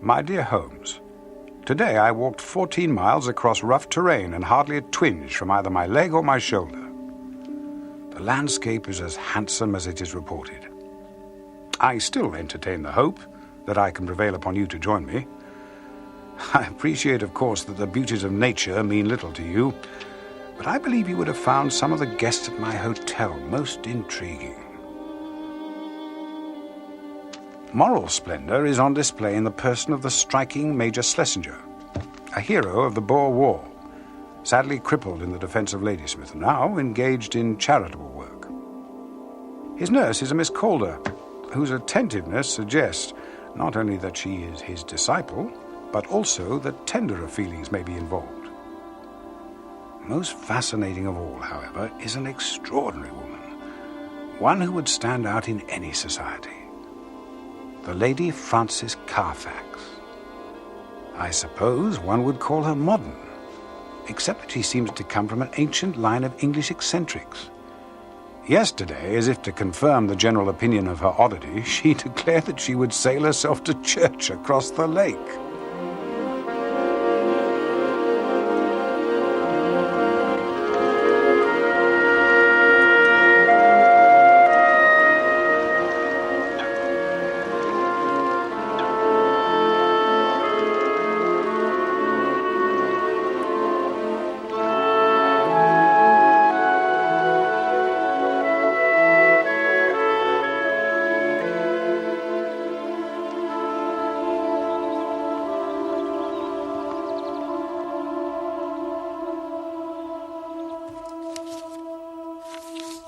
My dear Holmes, today I walked 14 miles across rough terrain and hardly a twinge from either my leg or my shoulder. The landscape is as handsome as it is reported. I still entertain the hope that I can prevail upon you to join me. I appreciate, of course, that the beauties of nature mean little to you, but I believe you would have found some of the guests at my hotel most intriguing. Moral splendor is on display in the person of the striking Major Schlesinger, a hero of the Boer War, sadly crippled in the defense of Ladysmith, now engaged in charitable work. His nurse is a Miss Calder, whose attentiveness suggests not only that she is his disciple, but also that tenderer feelings may be involved. Most fascinating of all, however, is an extraordinary woman, one who would stand out in any society. The Lady Frances Carfax. I suppose one would call her modern, except that she seems to come from an ancient line of English eccentrics. Yesterday, as if to confirm the general opinion of her oddity, she declared that she would sail herself to church across the lake.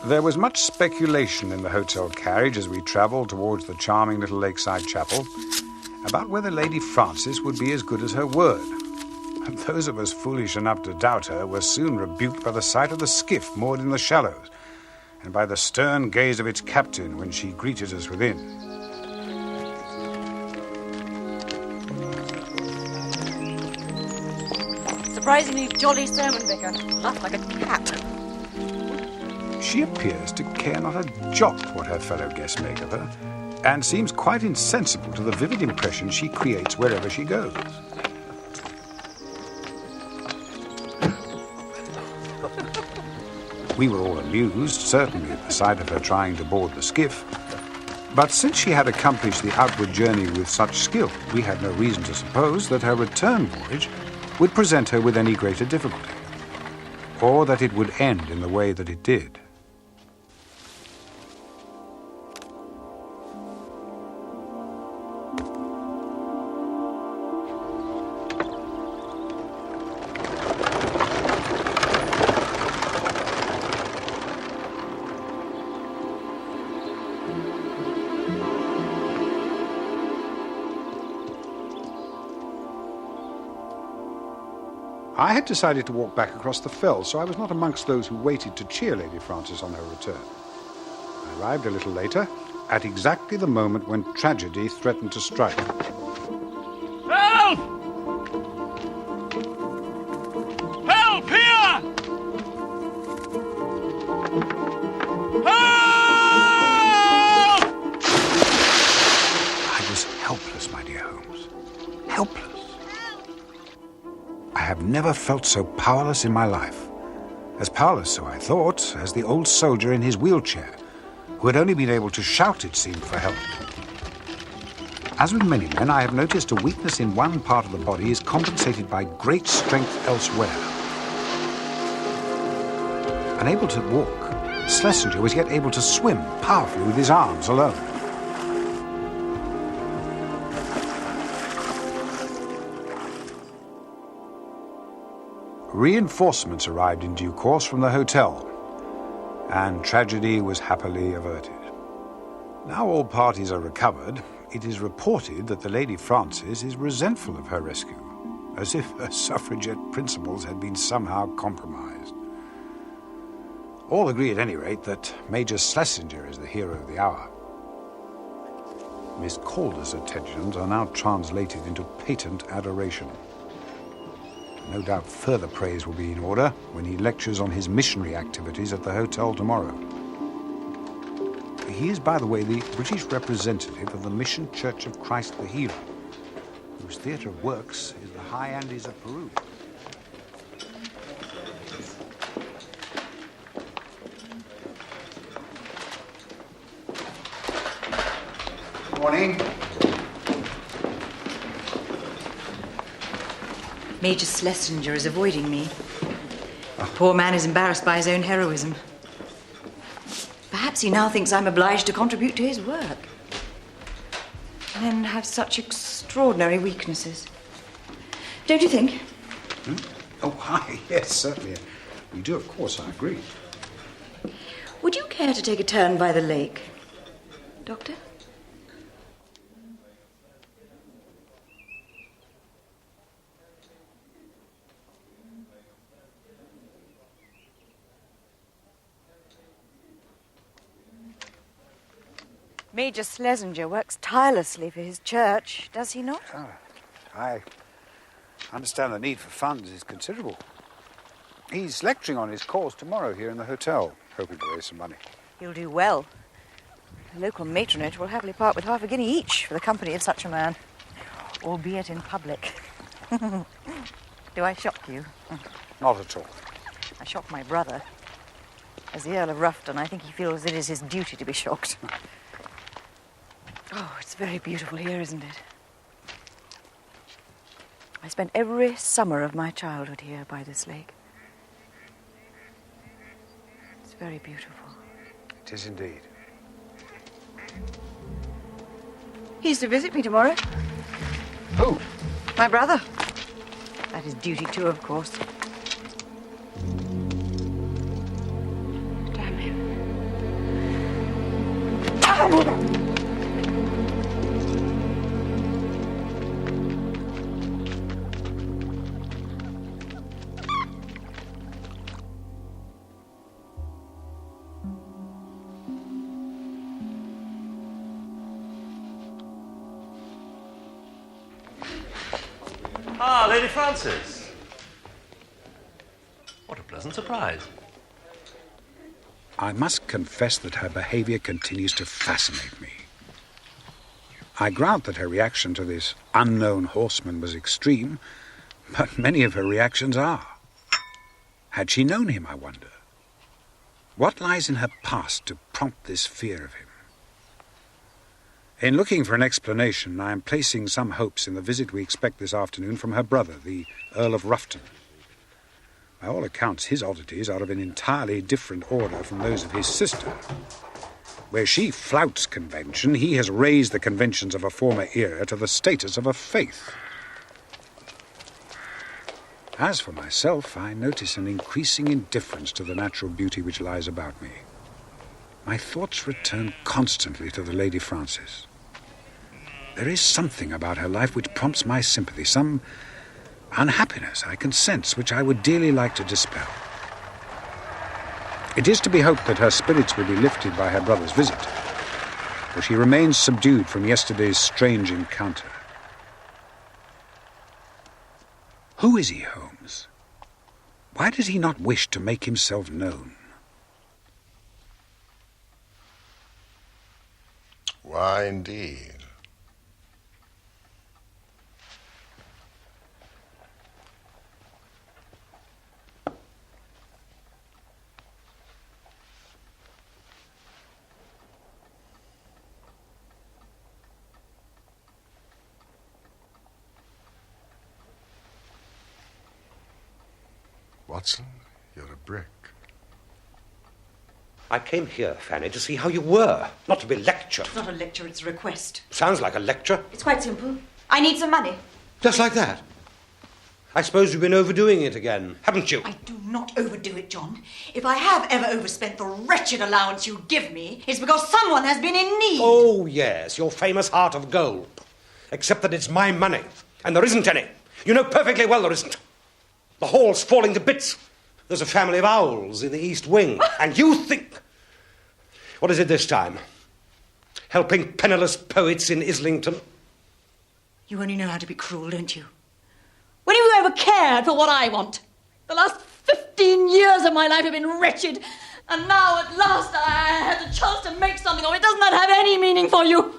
There was much speculation in the hotel carriage as we travelled towards the charming little lakeside chapel about whether Lady Frances would be as good as her word. And those of us foolish enough to doubt her were soon rebuked by the sight of the skiff moored in the shallows and by the stern gaze of its captain when she greeted us within. Surprisingly jolly sermon, Vicar. Laughed like a cat. She appears to care not a jot what her fellow guests make of her, and seems quite insensible to the vivid impression she creates wherever she goes. We were all amused, certainly, at the sight of her trying to board the skiff, but since she had accomplished the outward journey with such skill, we had no reason to suppose that her return voyage would present her with any greater difficulty, or that it would end in the way that it did. I had decided to walk back across the fell, so I was not amongst those who waited to cheer Lady Frances on her return. I arrived a little later, at exactly the moment when tragedy threatened to strike. Help! Help here! Help! I was helpless, my dear Holmes. Helpless. I have never felt so powerless in my life. As powerless, so I thought, as the old soldier in his wheelchair, who had only been able to shout, it seemed, for help. As with many men, I have noticed a weakness in one part of the body is compensated by great strength elsewhere. Unable to walk, Schlesinger was yet able to swim powerfully with his arms alone. Reinforcements arrived in due course from the hotel, and tragedy was happily averted. Now all parties are recovered, it is reported that the Lady Frances is resentful of her rescue, as if her suffragette principles had been somehow compromised. All agree, at any rate, that Major Schlesinger is the hero of the hour. Miss Calder's attentions are now translated into patent adoration. No doubt further praise will be in order when he lectures on his missionary activities at the hotel tomorrow. He is, by the way, the British representative of the Mission Church of Christ the Healer, whose theatre of works is the High Andes of Peru. Good morning. Major Schlesinger is avoiding me. The poor man is embarrassed by his own heroism. Perhaps he now thinks I'm obliged to contribute to his work. Men have such extraordinary weaknesses. Don't you think? Oh, hi. Yes, certainly. You do, of course, I agree. Would you care to take a turn by the lake, Doctor? Major Schlesinger works tirelessly for his church, does he not? Oh, I understand the need for funds is considerable. He's lecturing on his cause tomorrow here in the hotel, hoping to raise some money. He'll do well. The local matronage will happily part with half a guinea each for the company of such a man, albeit in public. Do I shock you? Not at all. I shock my brother. As the Earl of Rufton, I think he feels it is his duty to be shocked. Oh, it's very beautiful here, isn't it? I spent every summer of my childhood here by this lake. It's very beautiful. It is indeed. He's to visit me tomorrow. Who? My brother. That is duty too, of course. Damn him. Ah, Lady Frances. What a pleasant surprise. I must confess that her behavior continues to fascinate me. I grant that her reaction to this unknown horseman was extreme, but many of her reactions are. Had she known him, I wonder? What lies in her past to prompt this fear of him? In looking for an explanation, I am placing some hopes in the visit we expect this afternoon from her brother, the Earl of Rufton. By all accounts, his oddities are of an entirely different order from those of his sister. Where she flouts convention, he has raised the conventions of a former era to the status of a faith. As for myself, I notice an increasing indifference to the natural beauty which lies about me. My thoughts return constantly to the Lady Frances. There is something about her life which prompts my sympathy, some unhappiness I can sense, which I would dearly like to dispel. It is to be hoped that her spirits will be lifted by her brother's visit, for she remains subdued from yesterday's strange encounter. Who is he, Holmes? Why does he not wish to make himself known? Why, indeed? Watson, you're a brick. I came here, Fanny, to see how you were, not to be lectured. It's not a lecture, it's a request. Sounds like a lecture. It's quite simple. I need some money. Just like that. I suppose you've been overdoing it again, haven't you? I do not overdo it, John. If I have ever overspent the wretched allowance you give me, it's because someone has been in need. Oh, yes, your famous heart of gold. Except that it's my money, and there isn't any. You know perfectly well there isn't. The hall's falling to bits. There's a family of owls in the East Wing, and you think... What is it this time? Helping penniless poets in Islington? You only know how to be cruel, don't you? When have you ever cared for what I want? The last 15 years of my life have been wretched, and now at last I had the chance to make something of it. Does not have any meaning for you.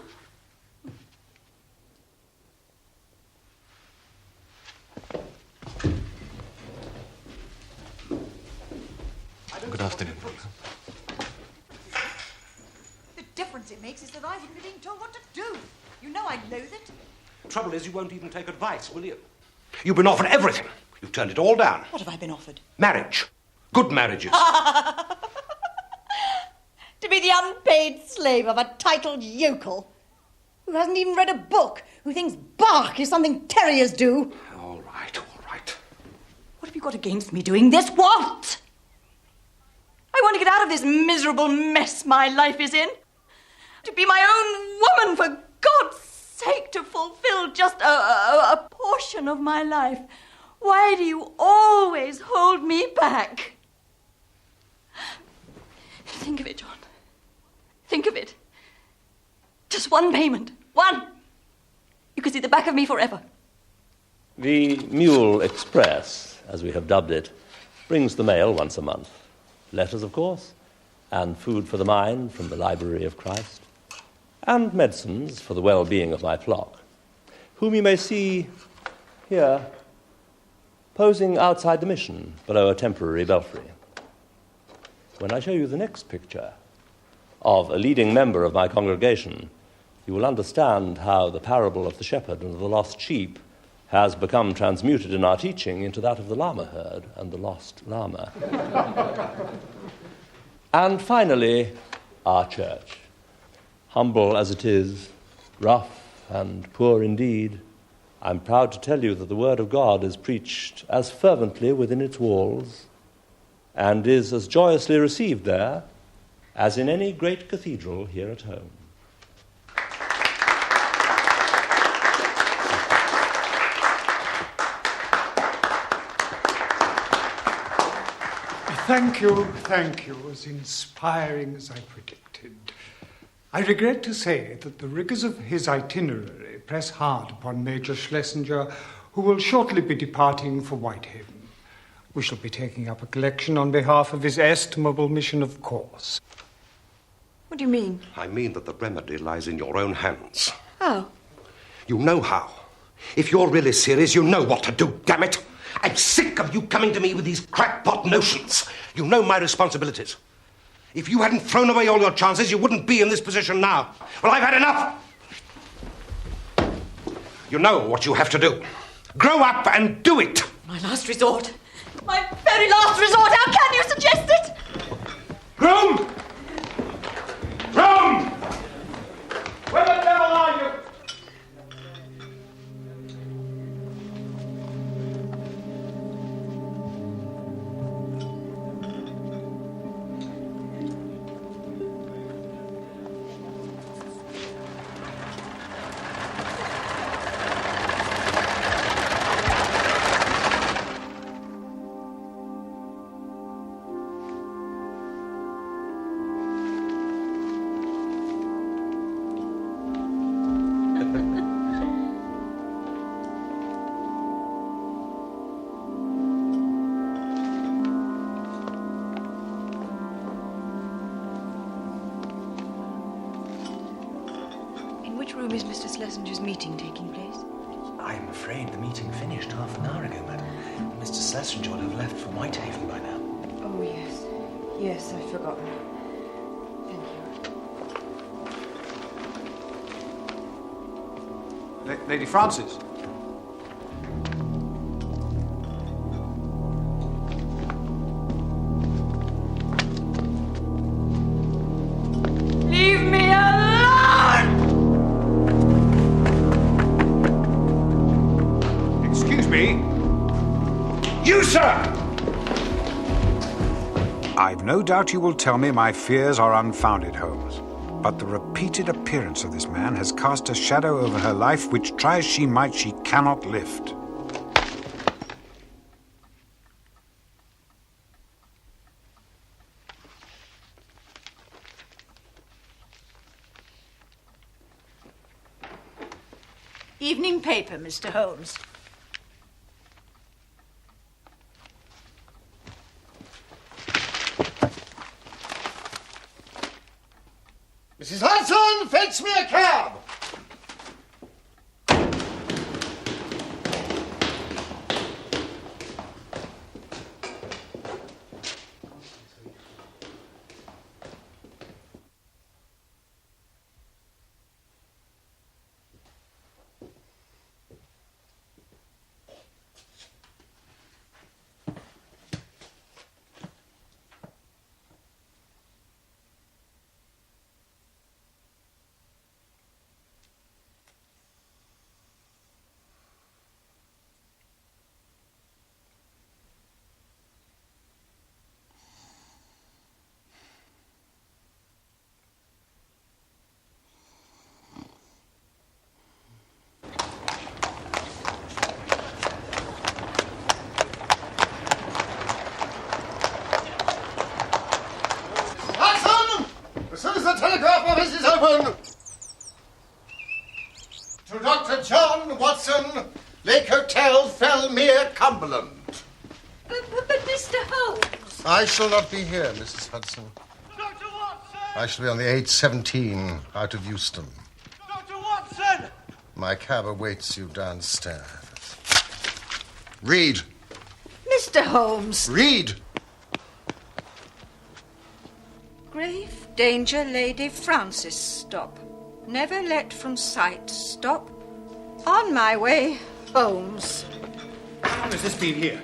Good afternoon. The difference it makes is that I wouldn't be being told what to do. You know I loathe it. The trouble is you won't even take advice, will you? You've been offered everything. You've turned it all down. What have I been offered? Marriage. Good marriages. To be the unpaid slave of a titled yokel who hasn't even read a book, who thinks bark is something terriers do. All right, all right. What have you got against me doing this? What? I want to get out of this miserable mess my life is in. To be my own woman, for God's sake, to fulfill just a portion of my life. Why do you always hold me back? Think of it, John. Think of it. Just one payment. One. You could see the back of me forever. The Mule Express, as we have dubbed it, brings the mail once a month. Letters, of course, and food for the mind from the Library of Christ, and medicines for the well-being of my flock, whom you may see here, posing outside the mission below a temporary belfry. When I show you the next picture of a leading member of my congregation, you will understand how the parable of the shepherd and the lost sheep has become transmuted in our teaching into that of the llama herd and the lost llama. And finally, our church. Humble as it is, rough and poor indeed, I'm proud to tell you that the word of God is preached as fervently within its walls and is as joyously received there as in any great cathedral here at home. Thank you, as inspiring as I predicted. I regret to say that the rigours of his itinerary press hard upon Major Schlesinger, who will shortly be departing for Whitehaven. We shall be taking up a collection on behalf of his estimable mission, of course. What do you mean? I mean that the remedy lies in your own hands. How? You know how. If you're really serious, you know what to do, damn it. I'm sick of you coming to me with these crackpot notions. You know my responsibilities. If you hadn't thrown away all your chances, you wouldn't be in this position now. Well, I've had enough. You know what you have to do. Grow up and do it. My last resort. My very last resort. How can you suggest it? Groom! Groom! Where the devil are you? Which room is Mr. Schlesinger's meeting taking place? I'm afraid the meeting finished half an hour ago, madam. Mr. Schlesinger will have left for Whitehaven by now. Oh, yes. Yes, I'd forgotten. Thank you. Lady Frances. Leave me alone! Excuse me. You, sir! I've no doubt you will tell me my fears are unfounded, Holmes. But the repeated appearance of this man has cast a shadow over her life which, try as she might, she cannot lift. Evening paper, Mr. Holmes. Mrs. Hudson, fetch me a cab! telegraph office is open. To Dr. John Watson, Lake Hotel, Felmere, Cumberland. But Mr. Holmes... I shall not be here, Mrs. Hudson. Dr. Watson! I shall be on the 8:17 out of Euston. Dr. Watson! My cab awaits you downstairs. Read. Mr. Holmes. Read. Grave danger, Lady Frances, stop. Never let from sight, stop. On my way, Holmes. How long has this been here?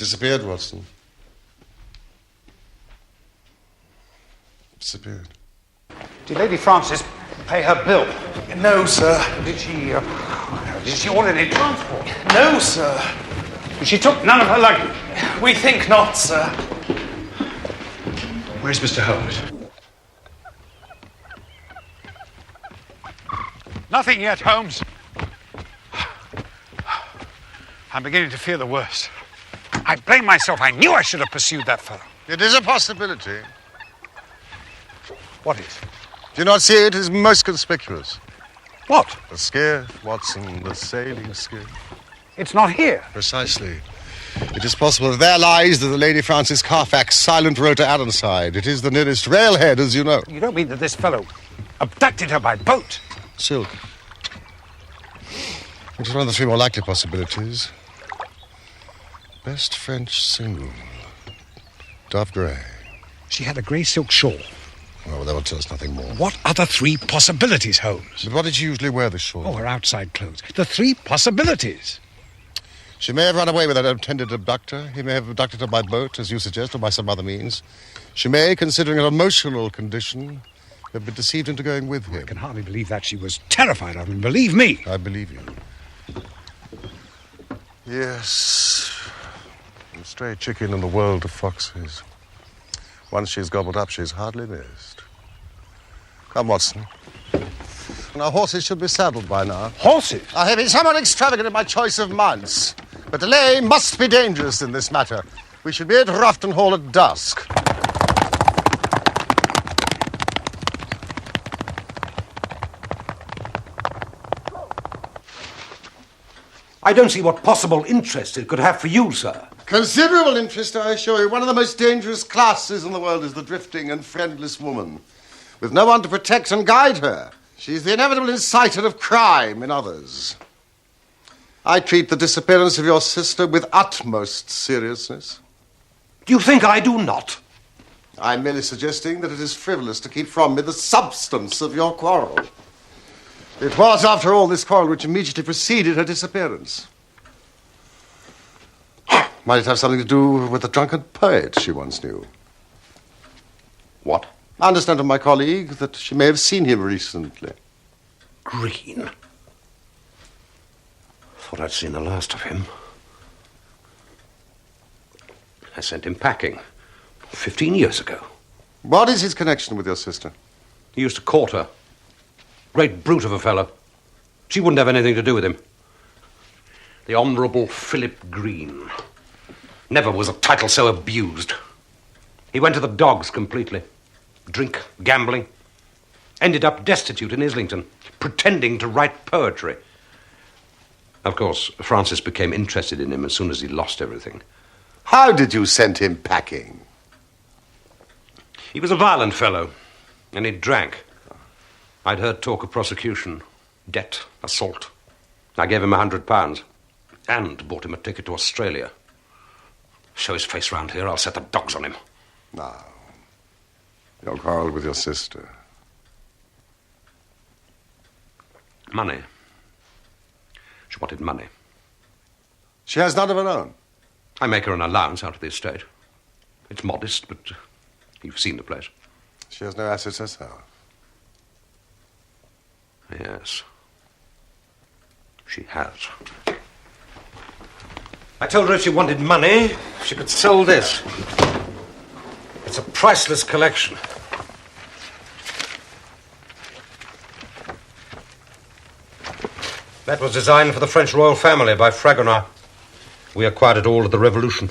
Disappeared, Watson. Disappeared. Did Lady Frances pay her bill? No, sir. Did she order any transport? No, sir. She took none of her luggage? We think not, sir. Where's Mr. Holmes? Nothing yet, Holmes. I'm beginning to fear the worst. I blame myself. I knew I should have pursued that fellow. It is a possibility. What is? Do you not see it is most conspicuous? What? The skiff, Watson, the sailing skiff. It's not here. Precisely. It is possible that there lies the Lady Frances Carfax silent row to Adonside. It is the nearest railhead, as you know. You don't mean that this fellow abducted her by boat? Silk. It is one of the three more likely possibilities. Best French single. Dove grey. She had a grey silk shawl. Oh, that will tell us nothing more. What other three possibilities, Holmes? But what did she usually wear, the shawl? Oh, her outside clothes. The three possibilities. She may have run away with an intended abductor. He may have abducted her by boat, as you suggest, or by some other means. She may, considering her emotional condition, have been deceived into going with him. I can hardly believe that. She was terrified of him. Believe me. I believe you. Yes. A stray chicken in the world of foxes. Once she's gobbled up, she's hardly missed. Come, Watson. Our horses should be saddled by now. Horses? I have been somewhat extravagant in my choice of mounts, but delay must be dangerous in this matter. We should be at Rufton Hall at dusk. I don't see what possible interest it could have for you, sir. Considerable interest, I assure you. One of the most dangerous classes in the world is the drifting and friendless woman. with no one to protect and guide her. She's the inevitable inciter of crime in others. I treat the disappearance of your sister with utmost seriousness. Do you think I do not? I'm merely suggesting that it is frivolous to keep from me the substance of your quarrel. It was, after all, this quarrel which immediately preceded her disappearance. Might it have something to do with the drunken poet she once knew? What? I understand from my colleague that she may have seen him recently. Green? Thought I'd seen the last of him. I sent him packing 15 years ago. What is his connection with your sister? He used to court her. Great brute of a fellow. She wouldn't have anything to do with him. The Honourable Philip Green. Never was a title so abused. He went to the dogs completely. Drink, gambling. Ended up destitute in Islington, pretending to write poetry. Of course, Francis became interested in him as soon as he lost everything. How did you send him packing? He was a violent fellow, and he drank. I'd heard talk of prosecution, debt, assault. I gave him £100 and bought him a ticket to Australia. Show his face round here, I'll set the dogs on him. Now, your quarrel with your sister. Money. She wanted money. She has none of her own. I make her an allowance out of the estate. It's modest, but you've seen the place. She has no assets herself. Yes. She has. I told her if she wanted money, she could sell this. It's a priceless collection. That was designed for the French royal family by Fragonard. We acquired it all at the Revolution.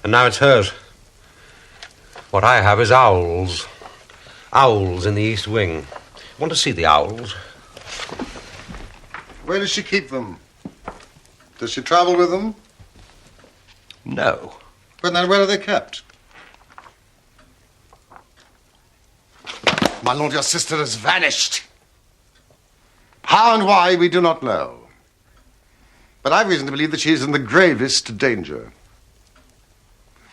And now it's hers. What I have is owls. Owls in the East Wing. Want to see the owls? Where does she keep them? Does she travel with them? No. Well, then where are they kept? My lord, your sister has vanished. How and why, we do not know. But I've reason to believe that she is in the gravest danger.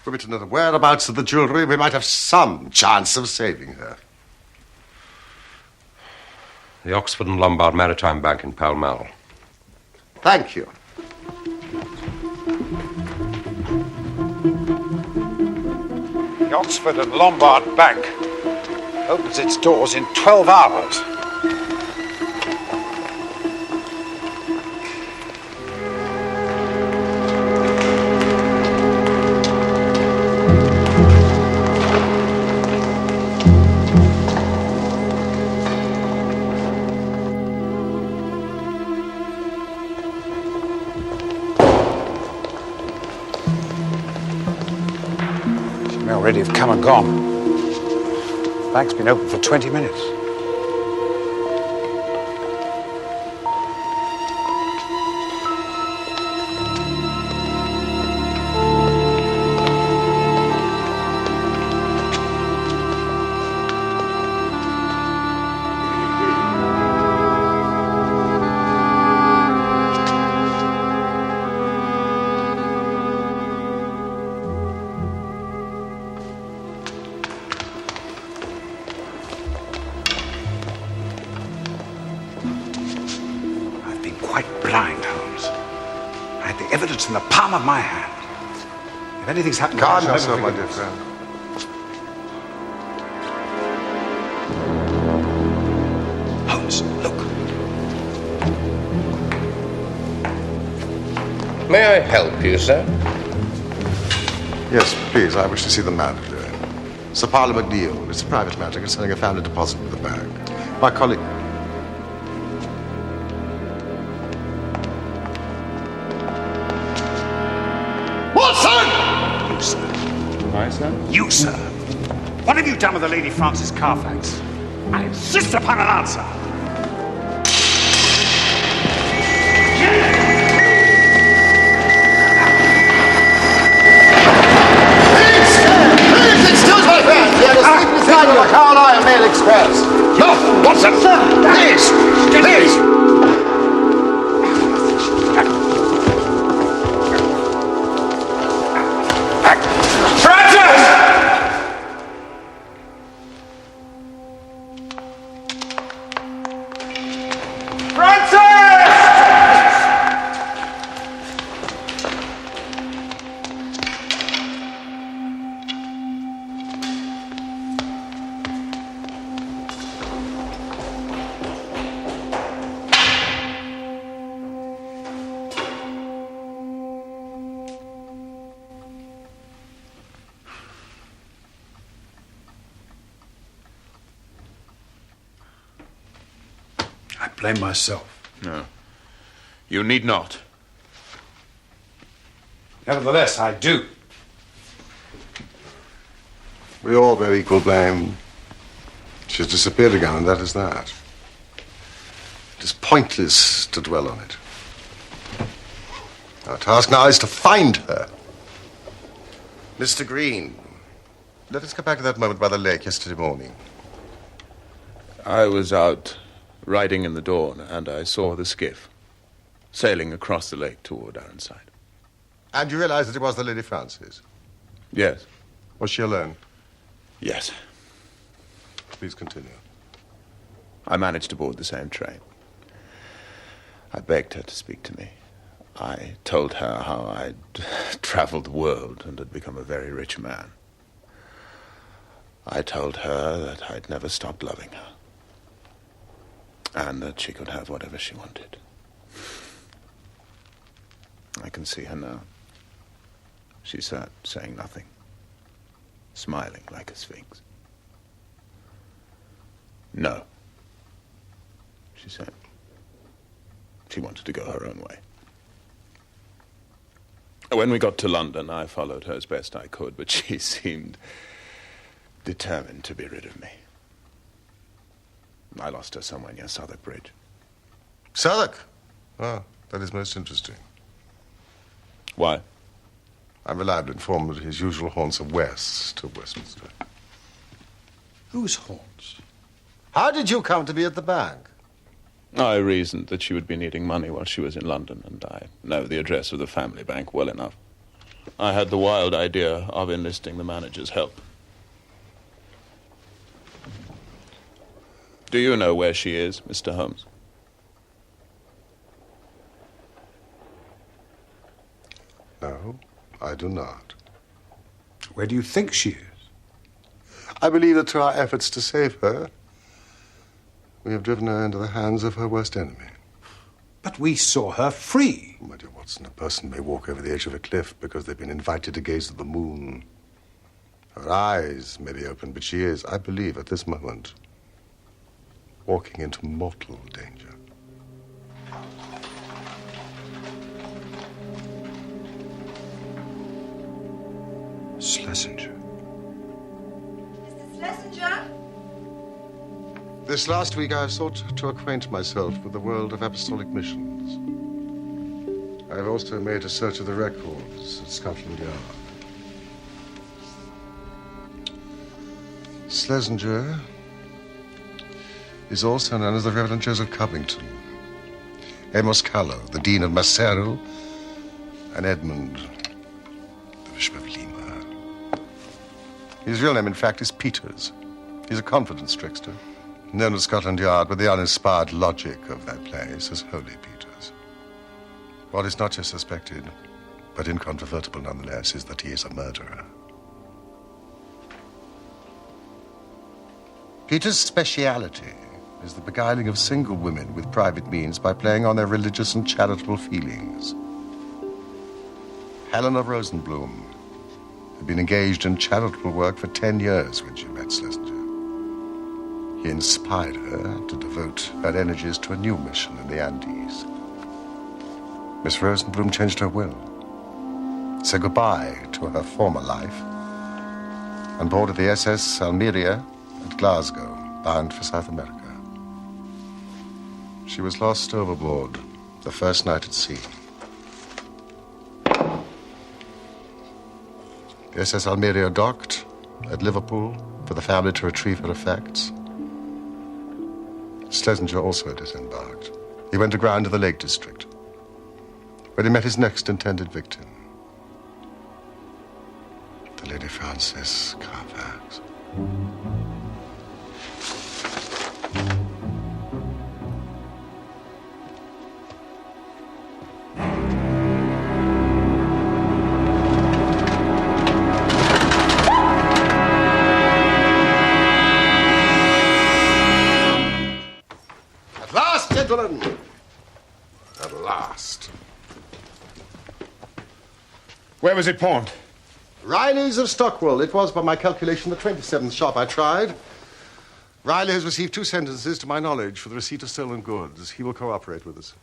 Were we to know the whereabouts of the jewelry, we might have some chance of saving her. The Oxford and Lombard Maritime Bank in Pall Mall. Thank you. The Oxford and Lombard Bank opens its doors in 12 hours. She may already have come and gone. The bank's been open for 20 minutes. In the palm of my hand. If anything's happened, Calm yourself, my dear friend. Holmes, look. May I help you, sir? Yes, please. I wish to see the manager. Sir Parlour McNeil. It's a private matter concerning a family deposit with the bank. My colleague. You, sir. What have you done with the Lady Frances Carfax? I insist upon an answer. Please, excuse my friend. He had a sleepless night on the Carlisle mail Express. No, Watson! Please! Please! I blame myself. No. You need not. Nevertheless, I do. We all bear equal blame. She's disappeared again, and that is that. It is pointless to dwell on it. Our task now is to find her. Mr. Green, let us go back to that moment by the lake yesterday morning. I was out riding in the dawn, and I saw the skiff sailing across the lake toward Ironside. And you realized that it was the Lady Frances? Yes. Was she alone? Yes. Please continue. I managed to board the same train. I begged her to speak to me. I told her how I'd traveled the world and had become a very rich man. I told her that I'd never stopped loving her, and that she could have whatever she wanted. I can see her now. She sat saying nothing, smiling like a sphinx. No, she said. She wanted to go her own way. When we got to London, I followed her as best I could, but she seemed determined to be rid of me. I lost her somewhere near Southwark Bridge. Southwark? Ah, that is most interesting. Why? I'm reliably informed that his usual haunts are west of Westminster. Whose haunts? How did you come to be at the bank? I reasoned that she would be needing money while she was in London, and I know the address of the family bank well enough. I had the wild idea of enlisting the manager's help. Do you know where she is, Mr. Holmes? No, I do not. Where do you think she is? I believe that through our efforts to save her, we have driven her into the hands of her worst enemy. But we saw her free. My dear Watson, a person may walk over the edge of a cliff because they've been invited to gaze at the moon. Her eyes may be open, but she is, I believe, at this moment, walking into mortal danger. Schlesinger. Mr. Schlesinger? This last week I have sought to acquaint myself with the world of apostolic missions. I have also made a search of the records at Scotland Yard. Schlesinger is also known as the Reverend Joseph Covington, Amos Callow, the Dean of Maseru, and Edmund, the Bishop of Lima. His real name, in fact, is Peters. He's a confidence trickster, known at Scotland Yard with the uninspired logic of that place as Holy Peters. What is not just suspected, but incontrovertible nonetheless, is that he is a murderer. Peters' speciality is the beguiling of single women with private means by playing on their religious and charitable feelings. Helena Rosenblum had been engaged in charitable work for 10 years when she met Schlesinger. He inspired her to devote her energies to a new mission in the Andes. Miss Rosenblum changed her will, said goodbye to her former life, and boarded the SS Almeria at Glasgow, bound for South America. She was lost overboard the first night at sea. The SS Almeria docked at Liverpool for the family to retrieve her effects. Schlesinger also disembarked. He went aground to the Lake District, where he met his next intended victim, the Lady Frances Carfax. At last, gentlemen! At last. Where was it pawned? Riley's of Stockwell. It was, by my calculation, the 27th shop I tried. Riley has received 2 sentences, to my knowledge, for the receipt of stolen goods. He will cooperate with us.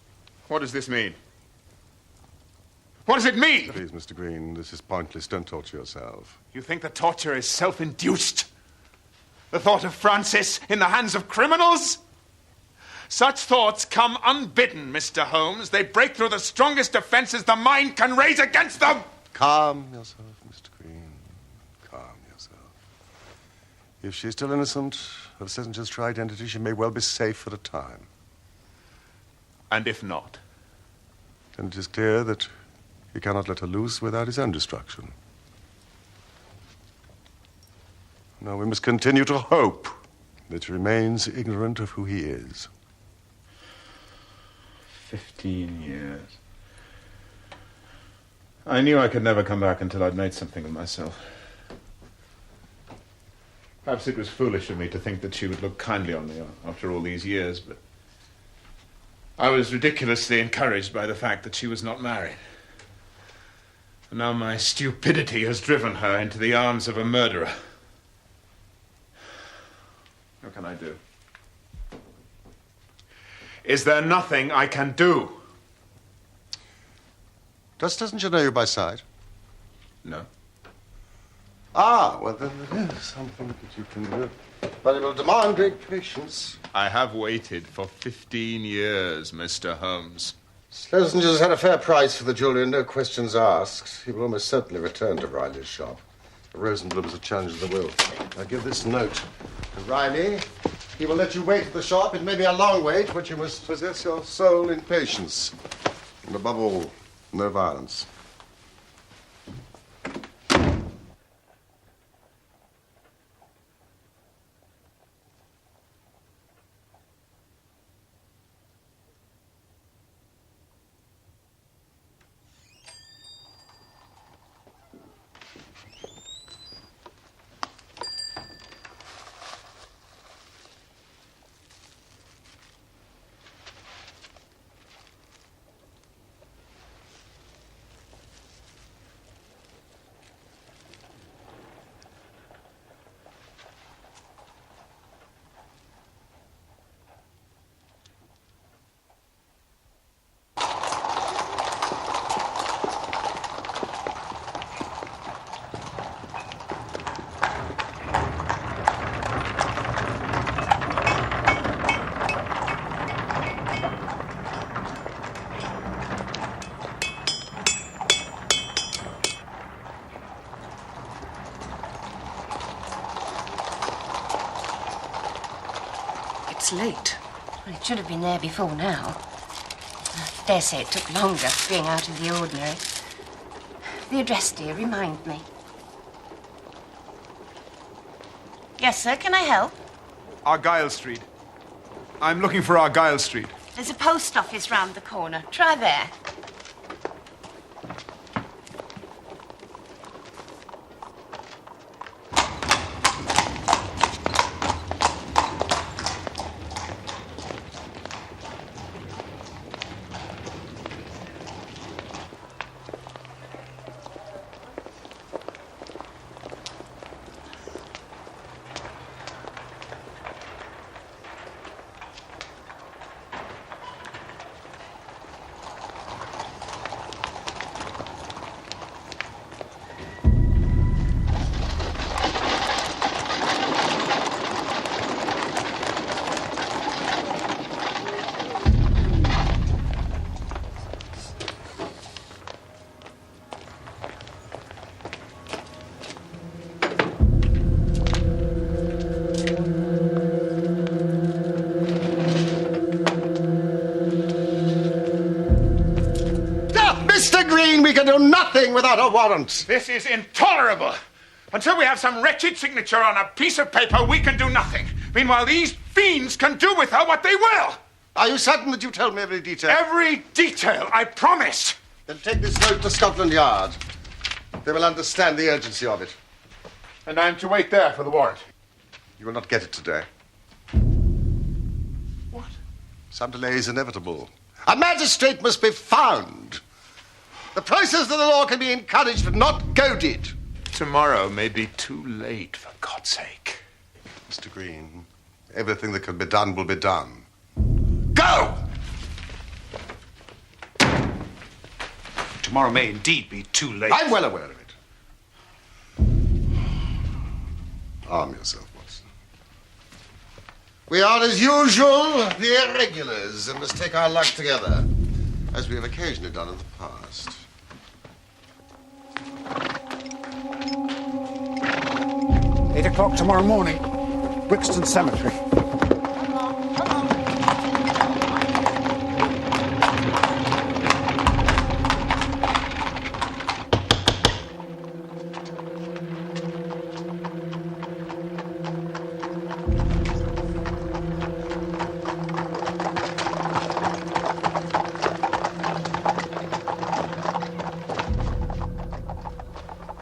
What does this mean? What does it mean? Please, Mr. Green, this is pointless. Don't torture yourself. You think the torture is self-induced? The thought of Francis in the hands of criminals? Such thoughts come unbidden, Mr. Holmes. They break through the strongest defenses the mind can raise against them. Calm yourself, Mr. Green. Calm yourself. If she's still innocent of Schlesinger's true identity, she may well be safe for a time. And if not? Then it is clear that he cannot let her loose without his own destruction. Now we must continue to hope that she remains ignorant of who he is. 15 years. I knew I could never come back until I'd made something of myself. Perhaps it was foolish of me to think that she would look kindly on me after all these years, but I was ridiculously encouraged by the fact that she was not married. And now my stupidity has driven her into the arms of a murderer. What can I do? Is there nothing I can do? Doesn't you know you by sight? No. Ah, well, then there is something that you can do. But it will demand great patience. I have waited for 15 years, Mr. Holmes. Schlesinger's had a fair price for the jewelry, no questions asked. He will almost certainly return to Riley's shop. The Rosenblums have challenged the will. I give this note to Riley. He will let you wait at the shop. It may be a long wait, but you must possess your soul in patience. And above all, no violence. It's late. Well, it should have been there before now. I dare say it took longer, being out of the ordinary. The address, dear, remind me. Yes, sir, can I help? Argyle Street. I'm looking for Argyle Street. There's a post office round the corner. Try there. can do nothing without a warrant. This is intolerable. Until we have some wretched signature on a piece of paper, we can do nothing. Meanwhile, these fiends can do with her what they will. Are you certain that you told me every detail? Every detail, I promise. Then take this note to Scotland Yard. They will understand the urgency of it. And I'm to wait there for the warrant. You will not get it today. What? Some delay is inevitable. A magistrate must be found. The process of the law can be encouraged but not goaded. Tomorrow may be too late, for God's sake. Mr. Green, everything that can be done will be done. Go! Tomorrow may indeed be too late. I'm well aware of it. Arm yourself, Watson. We are, as usual, the irregulars and must take our luck together, as we have occasionally done in the past. 8 o'clock tomorrow morning, Brixton Cemetery.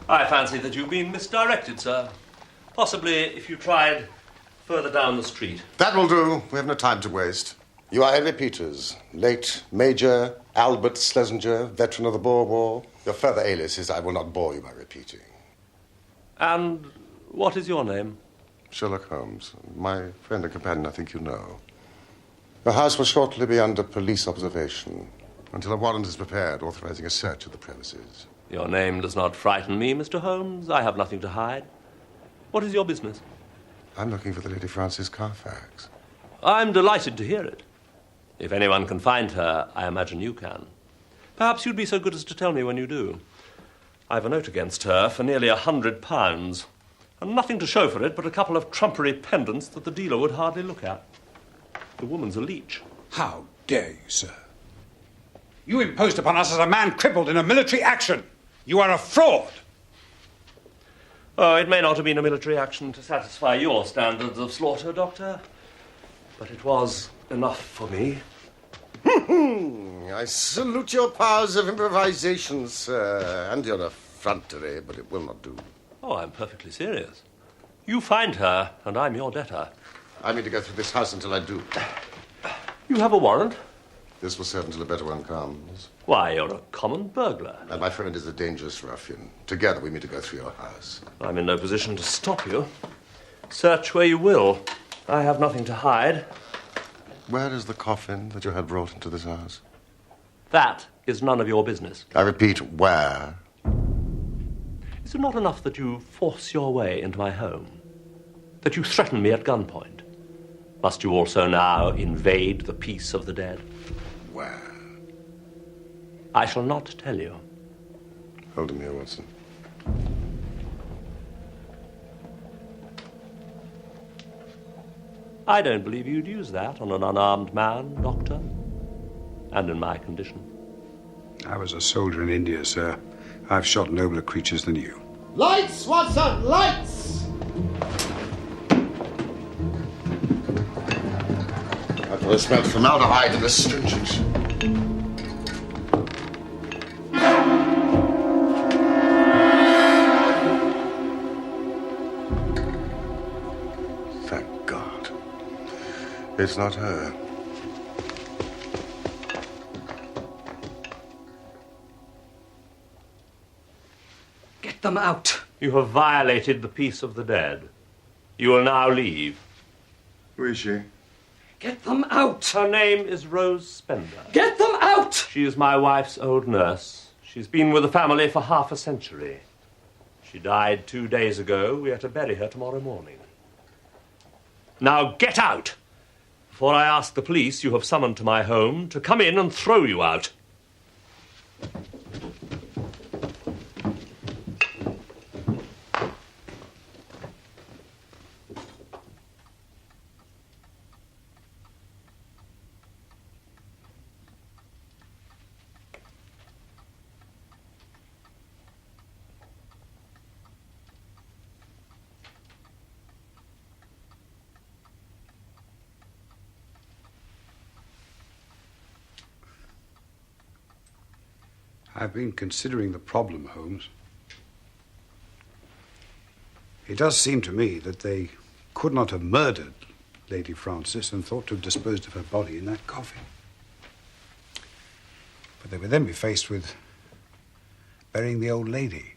I fancy that you've been misdirected, sir. Possibly if you tried further down the street. That will do. We have no time to waste. You are Henry Peters, late Major Albert Schlesinger, veteran of the Boer War. Your further aliases I will not bore you by repeating. And what is your name? Sherlock Holmes. My friend and companion, I think you know. Your house will shortly be under police observation until a warrant is prepared authorizing a search of the premises. Your name does not frighten me, Mr. Holmes. I have nothing to hide. What is your business? I'm looking for the Lady Frances Carfax. I'm delighted to hear it. If anyone can find her, I imagine you can. Perhaps you'd be so good as to tell me when you do. I've a note against her for nearly £100, and nothing to show for it but a couple of trumpery pendants that the dealer would hardly look at. The woman's a leech. How dare you, sir? You imposed upon us as a man crippled in a military action. You are a fraud. Oh, it may not have been a military action to satisfy your standards of slaughter, Doctor, but it was enough for me. I salute your powers of improvisation, sir, and your effrontery, but it will not do. Oh, I'm perfectly serious. You find her, and I'm your debtor. I mean to go through this house until I do. You have a warrant? This will serve until a better one comes. Why, you're a common burglar. And my friend is a dangerous ruffian. Together we mean to go through your house. I'm in no position to stop you. Search where you will. I have nothing to hide. Where is the coffin that you had brought into this house? That is none of your business. I repeat, where? Is it not enough that you force your way into my home? That you threaten me at gunpoint? Must you also now invade the peace of the dead? Where? I shall not tell you. Hold him here, Watson. I don't believe you'd use that on an unarmed man, Doctor. And in my condition. I was a soldier in India, sir. I've shot nobler creatures than you. Lights, Watson, lights! I thought I smelled formaldehyde and astringent. Thank God. It's not her. Get them out. You have violated the peace of the dead. You will now leave. Who is she? Get them out. Her name is Rose Spender. Get them out! She is my wife's old nurse. She's been with the family for half a century. She died 2 days ago. We are to bury her tomorrow morning. Now get out, before I ask the police you have summoned to my home to come in and throw you out. I've been considering the problem, Holmes. It does seem to me that they could not have murdered Lady Frances and thought to have disposed of her body in that coffin. But they would then be faced with burying the old lady.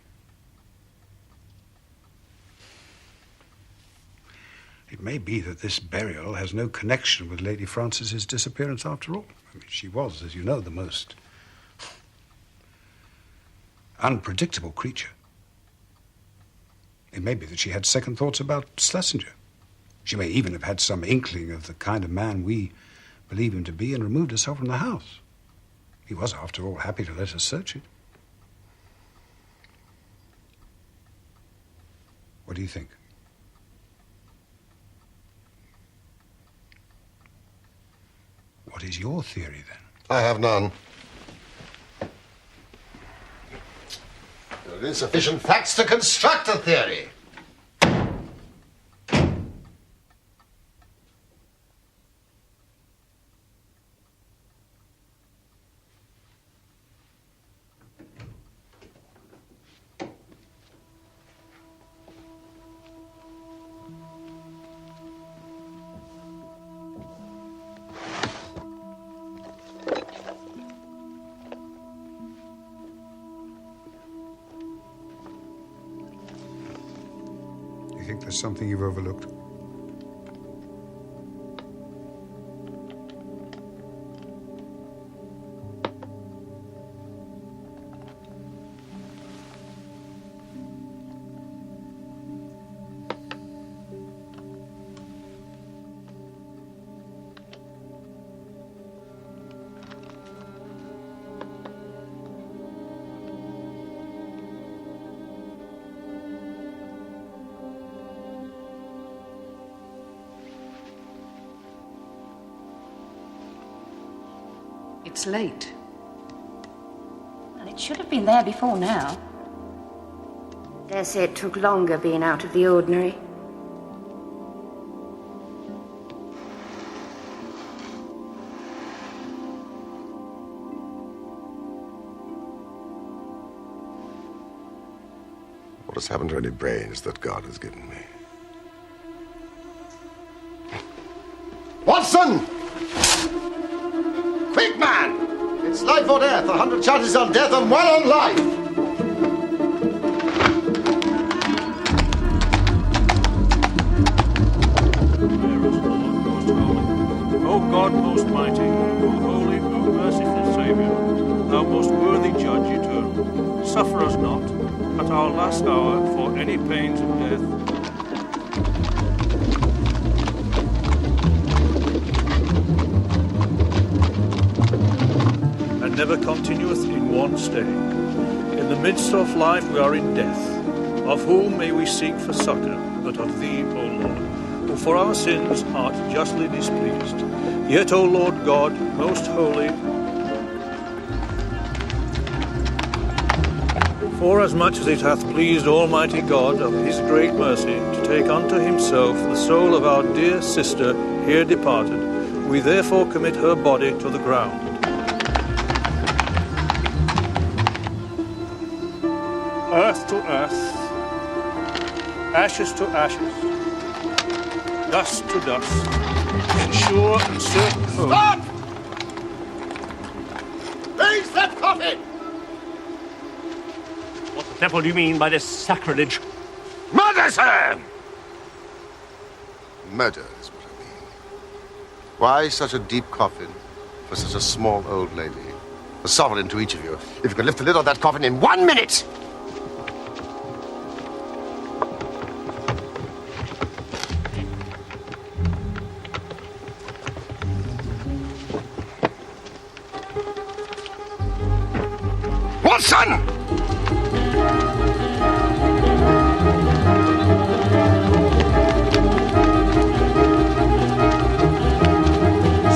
It may be that this burial has no connection with Lady Frances's disappearance after all. I mean, she was, as you know, the most unpredictable creature. It may be that she had second thoughts about Schlesinger. She may even have had some inkling of the kind of man we believe him to be and removed herself from the house. He was, after all, happy to let us search it. What do you think? What is your theory, then? I have none. There are insufficient facts to construct a theory. You think there's something you've overlooked? It's late. Well, it should have been there before now. Dare say it took longer being out of the ordinary. What has happened to any brains that God has given me? Watson! Quick, man! It's life or death. 100 chances on death and 1 on life. O God most mighty, O holy, O merciful Saviour, thou most worthy judge eternal, suffer us not, at our last hour, for any pains of death, and never continueth in one stay. In the midst of life we are in death. Of whom may we seek for succour, but of thee, O Lord, who for our sins art justly displeased. Yet, O Lord God, most holy, forasmuch as it hath pleased Almighty God of his great mercy to take unto himself the soul of our dear sister here departed, we therefore commit her body to the ground. Earth to earth, ashes to ashes, dust to dust, and sure and certain hope. Stop! Raise that coffin! What the devil do you mean by this sacrilege? Murder, sir! Murder is what I mean. Why such a deep coffin for such a small old lady? A sovereign to each of you. If you can lift the lid on that coffin in 1 minute! Watson!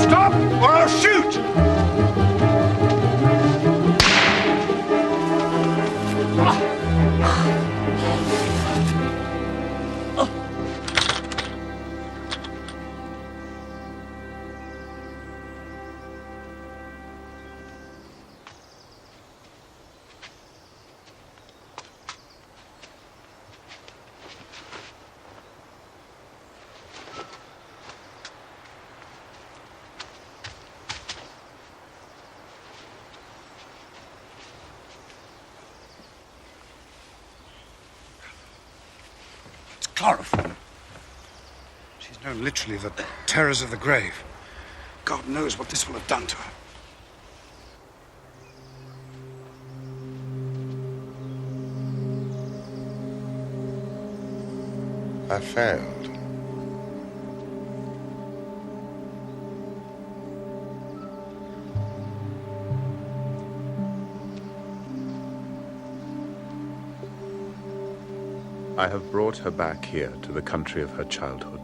Stop or I'll shoot! chloroform. She's known literally the terrors of the grave. God knows what this will have done to her. I failed. I have brought her back here to the country of her childhood,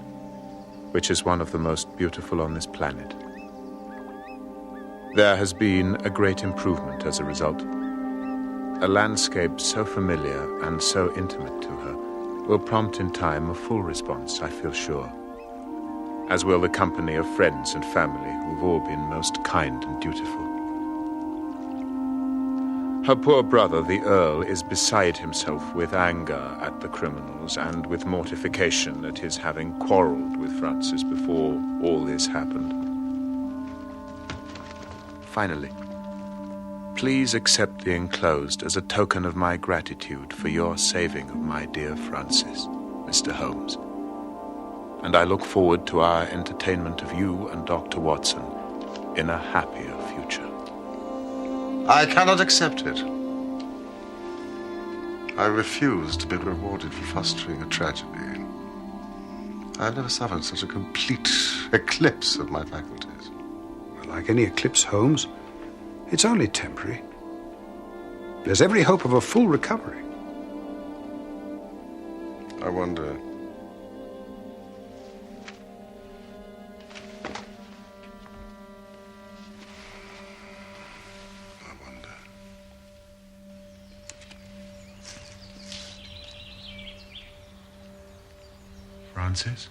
which is one of the most beautiful on this planet. There has been a great improvement as a result. A landscape so familiar and so intimate to her will prompt in time a full response, I feel sure, as will the company of friends and family who've all been most kind and dutiful. Her poor brother, the Earl, is beside himself with anger at the criminals and with mortification at his having quarrelled with Francis before all this happened. Finally, please accept the enclosed as a token of my gratitude for your saving of my dear Francis, Mr. Holmes. And I look forward to our entertainment of you and Dr. Watson in a happier future. I cannot accept it. I refuse to be rewarded for fostering a tragedy. I've never suffered such a complete eclipse of my faculties. Well, like any eclipse, Holmes, it's only temporary. There's every hope of a full recovery. I wonder... Francis?